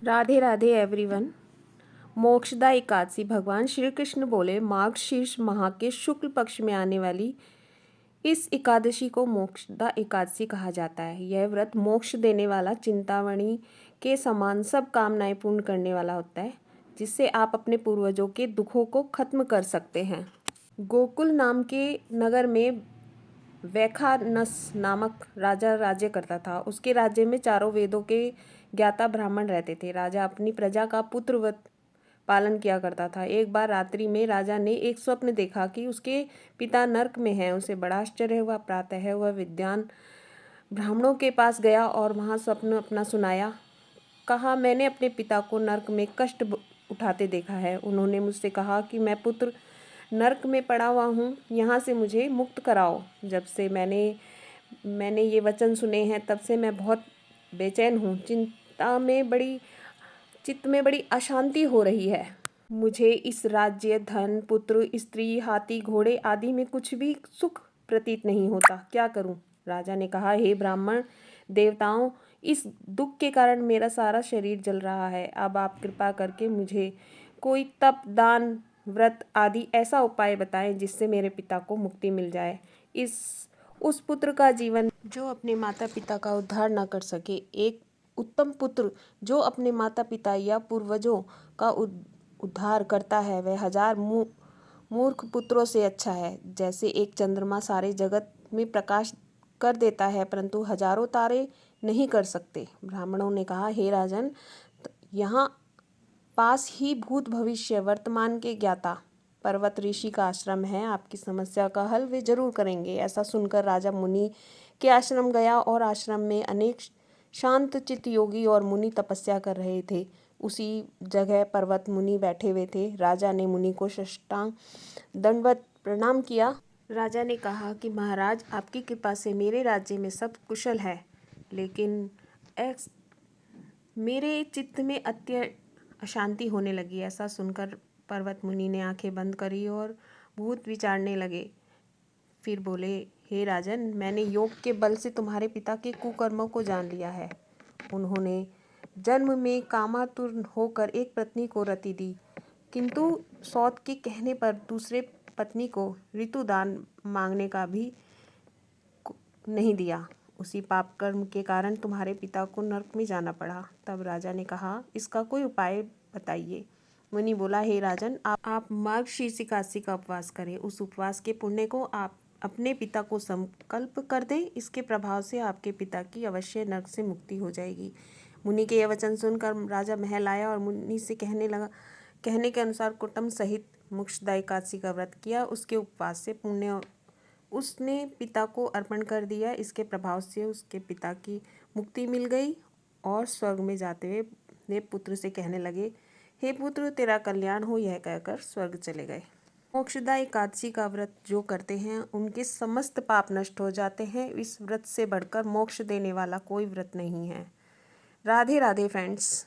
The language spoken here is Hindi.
राधे राधे एवरीवन। मोक्षदा एकादशी भगवान श्री कृष्ण बोले माघ शीर्ष माह के शुक्ल पक्ष में आने वाली इस एकादशी को मोक्षदा एकादशी कहा जाता है। यह व्रत मोक्ष देने वाला, चिंतामणि के समान सब कामनाएं पूर्ण करने वाला होता है, जिससे आप अपने पूर्वजों के दुखों को खत्म कर सकते हैं। गोकुल नाम के नगर में वैखानस नामक राजा राज्य करता था। उसके राज्य में चारों वेदों के ज्ञाता ब्राह्मण रहते थे। राजा अपनी प्रजा का पुत्रवत पालन किया करता था। एक बार रात्रि में राजा ने एक स्वप्न देखा कि उसके पिता नरक में हैं। उसे बड़ा आश्चर्य हुआ। प्रातः वह विद्वान ब्राह्मणों के पास गया और वहाँ स्वप्न अपना सुनाया। कहा, मैंने अपने पिता को नरक में कष्ट उठाते देखा है। उन्होंने मुझसे कहा कि मैं पुत्र नरक में पड़ा हुआ हूँ, यहाँ से मुझे मुक्त कराओ। जब से मैंने ये वचन सुने हैं, तब से मैं बहुत बेचैन हूँ। चित्त में बड़ी अशांति हो रही है। मुझे इस राज्य, धन, पुत्र, स्त्री, हाथी, घोड़े आदि में कुछ भी सुख प्रतीत नहीं होता। क्या करूं? राजा ने कहा, हे ब्राह्मण देवताओं, इस दुख के कारण मेरा सारा शरीर जल रहा है। अब आप कृपा करके मुझे कोई तप, दान, व्रत आदि ऐसा उपाय बताएं जिससे मेरे पिता को मुक्ति मिल जाए। उस पुत्र का जीवन जो अपने माता पिता का उद्धार न कर सके। एक उत्तम पुत्र जो अपने माता पिता या पूर्वजों का उद्धार करता है, वह हजार मूर्ख पुत्रों से अच्छा है। जैसे एक चंद्रमा सारे जगत में प्रकाश कर देता है, परंतु हजारों तारे नहीं कर सकते। ब्राह्मणों ने कहा, हे राजन, यहाँ पास ही भूत, भविष्य, वर्तमान के ज्ञाता पर्वत ऋषि का आश्रम है। आपकी समस्या का हल वे जरूर करेंगे। ऐसा सुनकर राजा मुनि के आश्रम गया और आश्रम में अनेक शांत चित्त योगी और मुनि तपस्या कर रहे थे। उसी जगह पर्वत मुनि बैठे हुए थे। राजा ने मुनि को साष्टांग दंडवत प्रणाम किया। राजा ने कहा कि महाराज, आपकी कृपा से मेरे राज्य में सब कुशल है, लेकिन मेरे चित्त में अत्यंत अशांति होने लगी। ऐसा सुनकर पर्वत मुनि ने आंखें बंद करी और भूत विचारने लगे। फिर बोले, हे राजन, मैंने योग के बल से तुम्हारे पिता के कुकर्मों को जान लिया है। उन्होंने जन्म में कामातुर होकर एक पत्नी को रति दी, किंतु सौत के कहने पर दूसरे पत्नी को ऋतुदान मांगने का भी नहीं दिया। उसी पाप कर्म के कारण तुम्हारे पिता को नरक में जाना पड़ा। तब राजा ने कहा, इसका कोई उपाय बताइए। मुनि बोला, हे राजन, आप मार्गशीर्ष एकादशी का उपवास करें। उस उपवास के पुण्य को आप अपने पिता को संकल्प कर दें। इसके प्रभाव से आपके पिता की अवश्य नरक से मुक्ति हो जाएगी। मुनि के यह वचन सुनकर राजा महल आया और मुनि से कहने के अनुसार कुटुंब सहित मोक्षदा एकादशी का व्रत किया। उसके उपवास से पुण्य उसने पिता को अर्पण कर दिया। इसके प्रभाव से उसके पिता की मुक्ति मिल गई और स्वर्ग में जाते हुए वे पुत्र से कहने लगे, हे पुत्र, तेरा कल्याण हो। यह कहकर स्वर्ग चले गए। मोक्षदा एकादशी का व्रत जो करते हैं, उनके समस्त पाप नष्ट हो जाते हैं। इस व्रत से बढ़कर मोक्ष देने वाला कोई व्रत नहीं है। राधे राधे फ्रेंड्स।